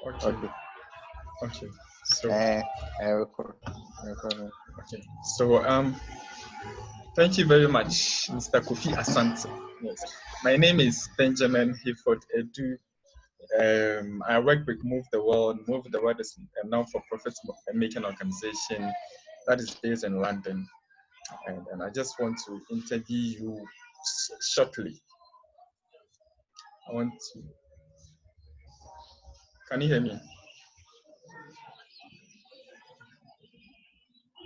Okay. Okay. Okay. So Record. okay. So thank you very much, Mr. Kofi Asante. Yes. My name is Benjamin Hayford Edu. I work with Move the World. Move the World is a non-for-profit making organization that is based in London. And I just want to interview you shortly. I want to. Can you hear me?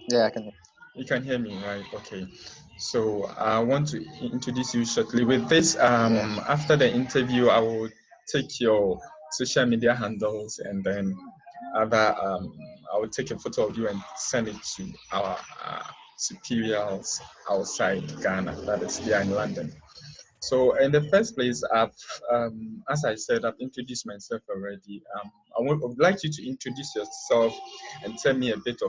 Yeah, I can. You can hear me, right? Okay. So I want to introduce you shortly. With this, after the interview, I will take your social media handles and then other. I will take a photo of you and send it to our superiors outside Ghana. That is here in London. So in the first place, as I said, I've introduced myself already. Would like you to introduce yourself and tell me a bit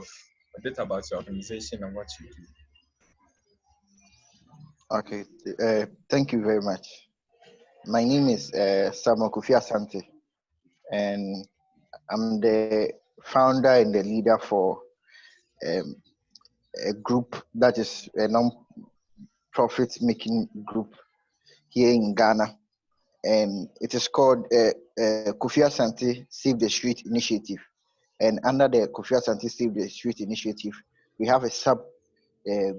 about your organization and what you do. Okay. Thank you very much. My name is Samuel Kofi Asante, and I'm the founder and the leader for um, a group that is a non-profit making group here in Ghana, and it is called Kofi Asante Save the Street Initiative. And under the Kofi Asante Save the Street Initiative, we have a sub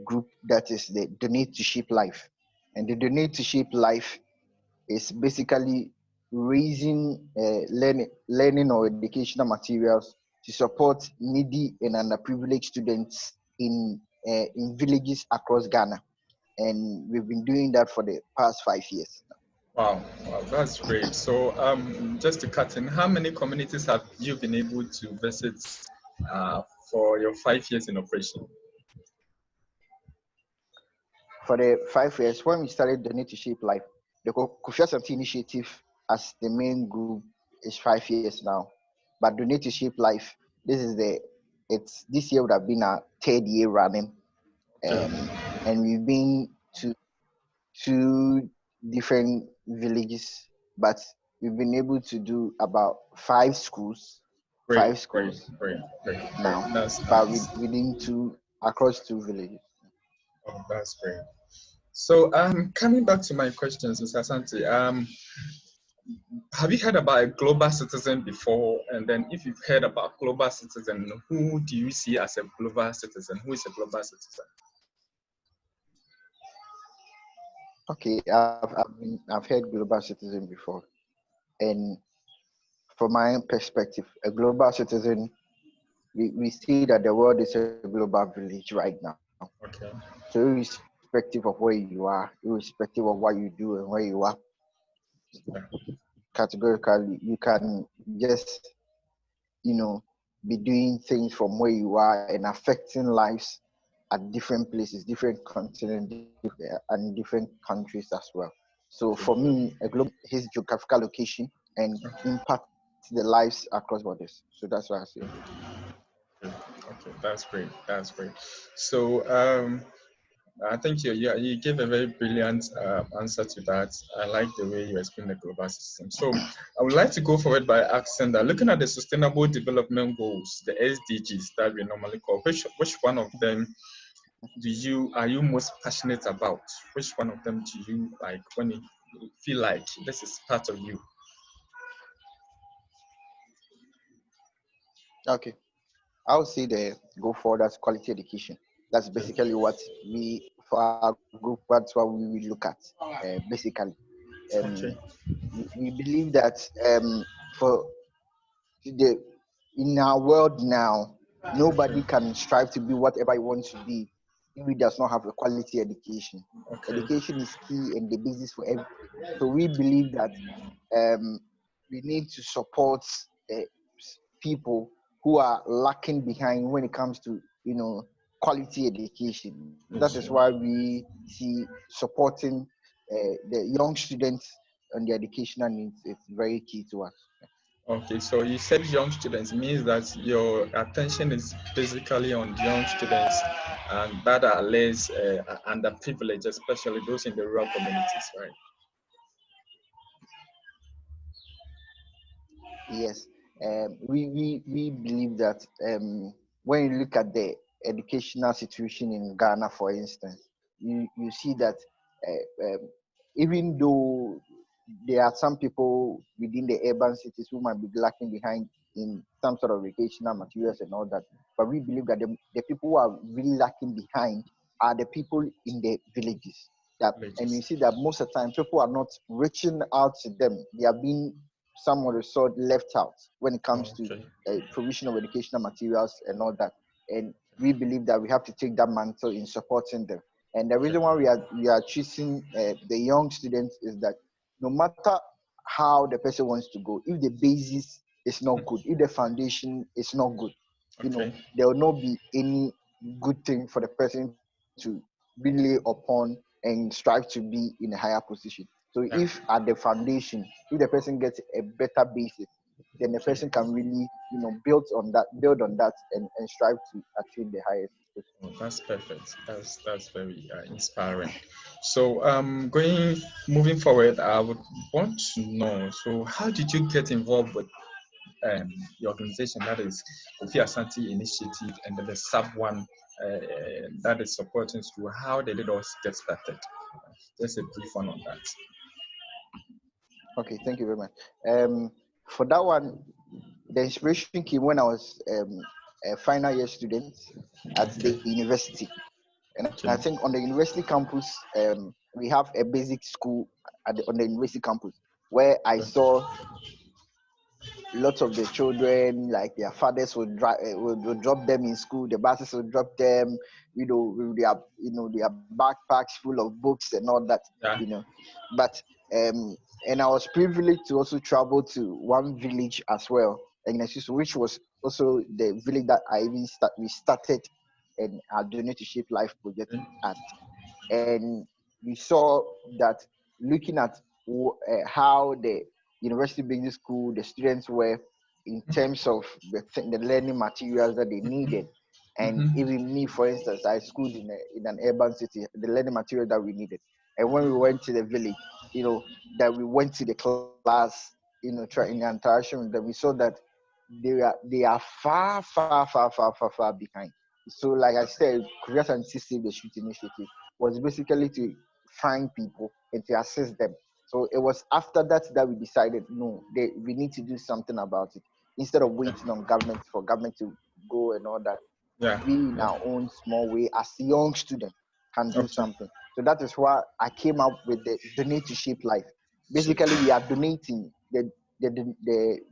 group that is the Donate to Shape Life. And the Donate to Shape Life is basically raising learning or educational materials to support needy and underprivileged students in villages across Ghana. And we've been doing that for the past 5 years. Wow, that's great. So, just to cut in, how many communities have you been able to visit for your 5 years in operation? For the 5 years, when we started the Need to Shape Life, the Kofi Asante initiative as the main group is 5 years now. But Donate to Shape Life, this year would have been our third year running. And we've been to two different villages, but we've been able to do about five schools Great. now, That's but nice. within across two villages. Oh, that's great. So, coming back to my questions, Mr. Asante, have you heard about a global citizen before? And then, if you've heard about global citizen, who do you see as a global citizen? Who is a global citizen? Okay, I've heard global citizen before, and from my perspective, a global citizen, we see that the world is a global village right now. Okay. So irrespective of where you are, irrespective of what you do and where you are, Yeah. categorically, you can just, be doing things from where you are and affecting lives at different places, different continents, and different countries as well. So for me, a global his geographical location and impact the lives across borders. So that's what I say. Okay, that's great. That's great. So, I think you gave a very brilliant answer to that. I like the way you explain the global system. So I would like to go forward by asking that, looking at the Sustainable Development Goals, the SDGs that we normally call, which one of them are you most passionate about? Which one of them do you like when you feel like this is part of you? Okay, I would say the go forward as quality education. That's Okay. basically what for our group, that's what we will look at. Basically, Okay. um, we believe that for the in our world now, nobody can strive to be whatever he wants to be if he does not have a quality education. Okay. Education is key and the basis for everything. So we believe that um, we need to support uh, people who are lacking behind when it comes to quality education. That is why we see supporting the young students and their educational needs is very key to us. Okay, so you said young students means that your attention is basically on young students and that are less underprivileged, especially those in the rural communities, right? Yes, We believe that when you look at the educational situation in Ghana, for instance, you see that even though there are some people within the urban cities who might be lacking behind in some sort of educational materials and all that, but we believe that the people who are really lacking behind are the people in the villages. That, and you Villages. see that most of the time people are not reaching out to them. They are being some of the sort left out when it comes to Okay. provision of educational materials and all that. And we believe that we have to take that mantle in supporting them. And the Okay. reason why we are choosing the young students is that no matter how the person wants to go, if the basis is not good, if the foundation is not good, Okay. there will not be any good thing for the person to rely upon and strive to be in a higher position. So Yeah. if at the foundation, if the person gets a better basis, then the Okay. person can really, build on that and strive to attain the highest position. Oh, that's perfect. That's very inspiring. So, moving forward, I would want to know. So, how did you get involved with the organization that is Kofi Asante Initiative, and then the sub one that is supporting school? How did it all get started? Just a brief one on that. Okay, thank you very much. For that one, the inspiration came when I was a final year student at the Okay. university. And I Okay. think on the university campus, we have a basic school on the university campus where I saw lots of the children, like their fathers would drive, would drop them in school. The buses would drop them, with their backpacks full of books and all that, Yeah. you know. But and I was privileged to also travel to one village as well, which was also the village that we started and our Donate to Shape Life project Okay. at. And we saw that looking at how the university business school, the students were in terms of the learning materials that they needed. And Mm-hmm. even me, for instance, I schooled in an urban city, the learning material that we needed. And when we went to the village, that we went to the class, try in the interaction with them, we saw that they are far, far, far, far, far, far behind. So, like I said, Korea's Anti-Save the Street initiative was basically to find people and to assist them. So it was after that we decided, no, we need to do something about it. Instead of Yeah. waiting on government for government to go and all that, Yeah. we in Yeah. our own small way as a young student can do Okay. something. So that is why I came up with the Donate to Shape Life. Shit. Basically, we are donating. The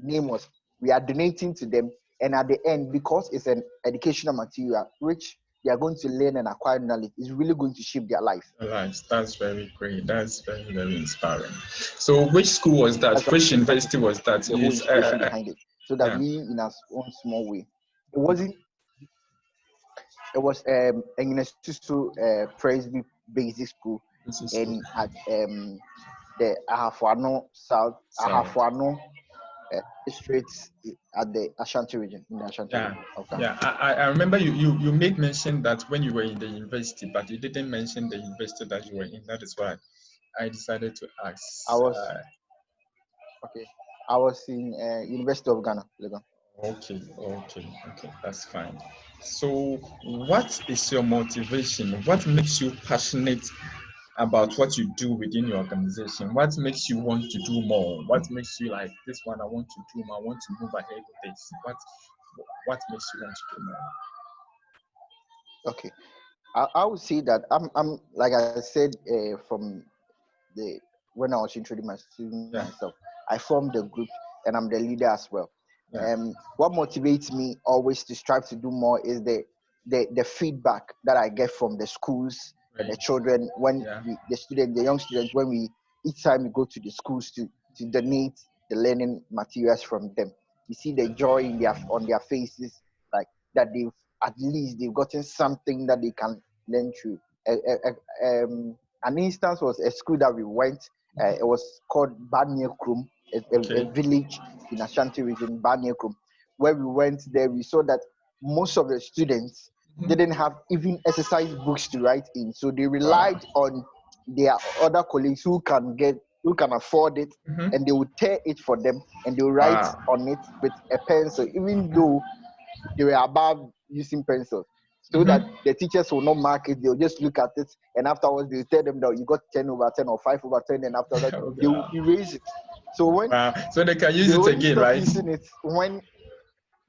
name was, we are donating to them, and at the end, because it's an educational material which they are going to learn and acquire knowledge, is really going to shape their life. Alright, that's very great. That's very, very inspiring. So, which school was that? That's Which that is university was that? the whole Is inspiration behind it. So that yeah. we, in our own small way, it wasn't. It was Enginesusu Presby Basic School This is school. in at the Ahafuano South So, Ahafuano district at the Ashanti region, in the Ashanti yeah, region of Ghana. yeah. I remember you made mention that when you were in the university, but you didn't mention the university that you were in. That is why I decided to ask. I was Uh, okay. I was in University of Ghana, Legon. okay, that's fine. So, what is your motivation? What makes you passionate about what you do within your organization? What makes you want to do more? What makes you like this one? I want to do more. I want to move ahead with this. What makes you want to do more? Okay, I would say that I'm like I said from the when I was introducing Yeah, myself, I formed the group and I'm the leader as well. yeah, What motivates me always to strive to do more is the feedback that I get from the schools and right. the children when Yeah, the young students, when we each time we go to the schools to donate the learning materials from them. You see the joy in their faces, like that at least they've gotten something that they can learn through. An instance was a school that we went. It was called Banya Krum, a okay. village in Ashanti region, Banya Krum. Where we went there, we saw that most of the students Mhm. didn't have even exercise books to write in, so they Wow. relied on their other colleagues who can get who can afford it, and they will tear it for them, and they will write on it with a pencil, even though they were above using pencils, so that the teachers will not mark it. They'll just look at it, and afterwards they'll tell them that you got 10/10 or 5/10, and after that they will erase it. So when so they can use they it only again, stop right? using it when,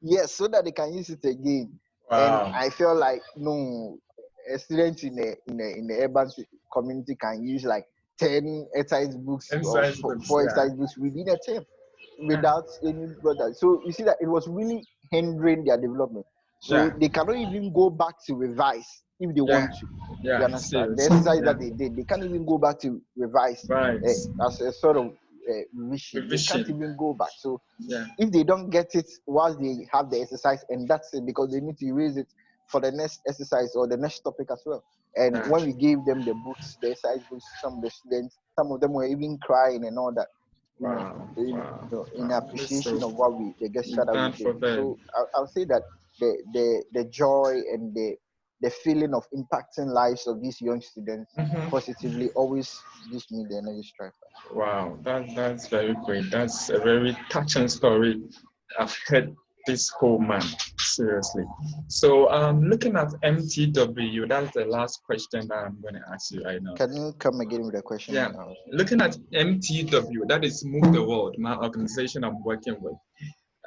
yes, so that they can use it again. And Wow. I feel like, no, a student in the urban community can use like 10 exercise books or Exercise books, four yeah. exercise books within a term without any brother. So you see that it was really hindering their development. So Yeah. they cannot even go back to revise if they Yeah. want to. You Yeah. understand? The Seriously. exercise Yeah. that they did, they can't even go back to revise Right. as a sort of revision. They can't Revision. even go back. So Yeah. if they don't get it whilst they have the exercise, and that's it, because they need to erase it for the next exercise or the next topic as well. And Yeah. when we gave them the books, the exercise books, some of the students, some of them were even crying and all that, Wow. Wow. in Wow. This appreciation so of the gesture you've that we done did. for them. So I'll say that the joy and the feeling of impacting lives of these young students positively always gives me the energy striker. Wow, that's very great. That's a very touching story. I've heard this whole man, seriously. So looking at MTW, that's the last question that I'm going to ask you right now. Can you come again with a Yeah, question? looking at MTW, that is Move the World, my organization I'm working with.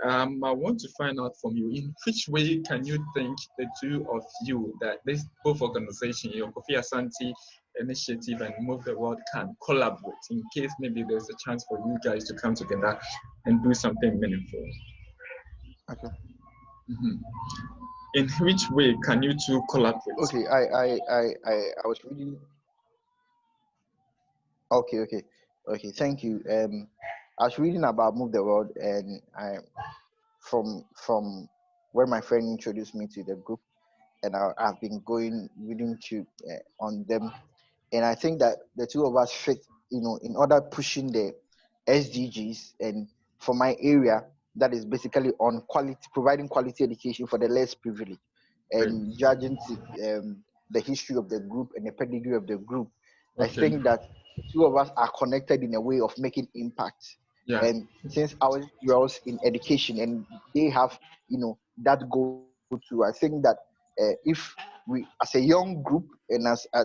I want to find out from you, in which way can you think the two of you, that this both organization, your Kofi Asante initiative and Move the World, can collaborate in case maybe there's a chance for you guys to come together and do something meaningful? Okay. In which way can you two collaborate? Okay. I was reading. Okay. Thank you. I was reading about Move the World, and from where my friend introduced me to the group, and I've been going reading to on them, and I think that the two of us fit, in order pushing the SDGs, and for my area, that is basically on quality, providing quality education for the less privileged, Great. and judging the history of the group and the pedigree of the group. I Okay. think that the two of us are connected in a way of making impact. Yeah. And since our dwells in education, and they have, that goal too, I think that if we, as a young group, and as a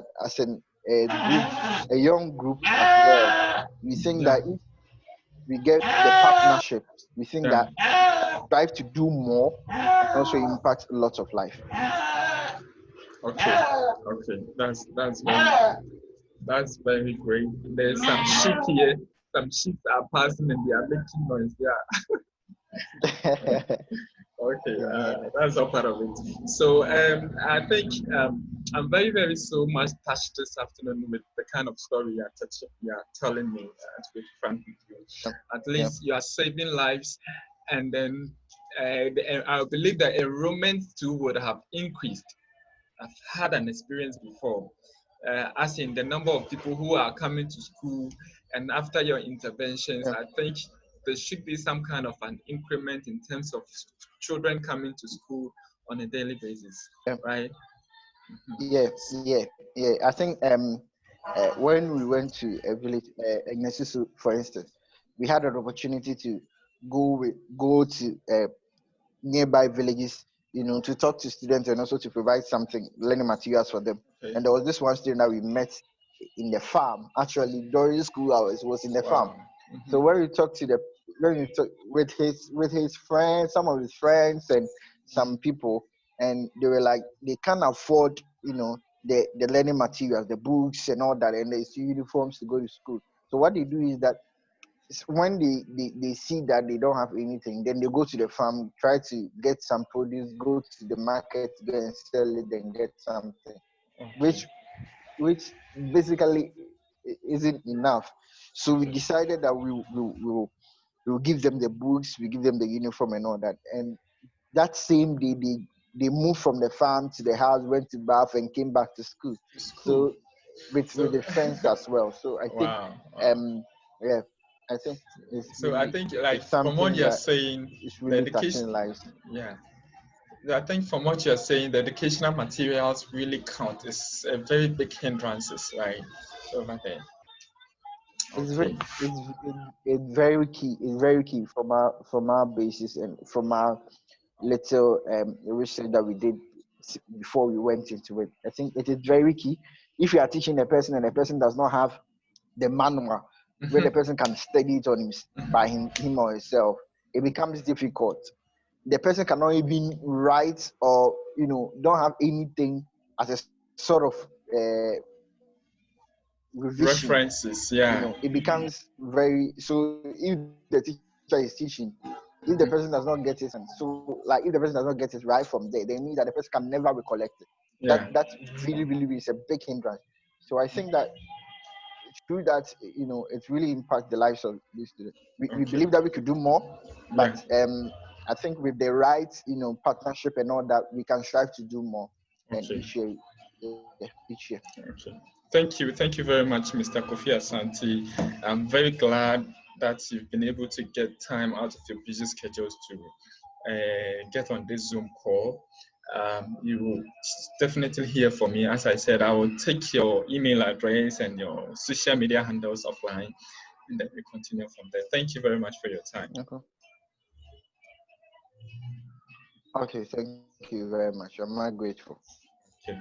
young group as well, we think Yeah. that if we get the partnership, we think Yeah. that strive to do more and also impact lots of life. Okay. Okay. That's very great. There's some sheep here. Some sheep are passing and they are making noise. Yeah. Okay, that's all part of it. So I think I'm very, very so much touched this afternoon with the kind of story you're telling me, to be frank with you. At Yeah. least you are saving lives, and then I believe that enrollment too would have increased. I've had an experience before, as in the number of people who are coming to school, and after your interventions, Yeah. I think there should be some kind of an increment in terms of children coming to school on a daily basis, Yeah. right? Yeah. I think when we went to a village, Ignatius, for instance, we had an opportunity to go to nearby villages, to talk to students and also to provide something, learning materials for them. Okay. And there was this one student that we met in the farm. Actually, during school hours, was in the farm. Wow. So when we talk with his friends, some of his friends and some people, and they were like, they can't afford, the learning materials, the books and all that, and the uniforms to go to school. So what they do is that when they see that they don't have anything, then they go to the farm, try to get some produce, go to the market, go and sell it, and get something, which Okay. which basically isn't enough. So we Okay. decided that we will give them the books, we give them the uniform and all that. And that same day, they moved from the farm to the house, went to bath, and came back to school. To school. So with So the friends as well. So I think, wow. Wow. um, yeah, I think So I think, like, it's from what something you're that saying, is the really touching education, lives. yeah. I think from what you're saying, the educational materials really count. It's a very big hindrances, right, over there. Okay. It's very key. It's very key from our basis and from our little research that we did before we went into it. I think it is very key. If you are teaching a person and a person does not have the manual where the person can study it on him or herself, it becomes difficult. The person cannot even write or don't have anything as a sort of revision. References, yeah. It becomes very, so if the teacher is teaching, if the person does not get it, and so like if the person does not get it right from there, they mean that the person can never recollect it. Yeah. That's really is a big hindrance. So I think that through that, it really impacts the lives of these students. We Okay. believe that we could do more, Yeah. but I think with the right partnership and all that, we can strive to do more. And Okay. each year. Okay. Thank you very much, Mr. Kofi Asante. I'm very glad that you've been able to get time out of your busy schedules to get on this Zoom call. You will definitely hear from me. As I said, I will take your email address and your social media handles offline, and then we continue from there. Thank you very much for your time. Okay, thank you very much. I'm very grateful. Okay.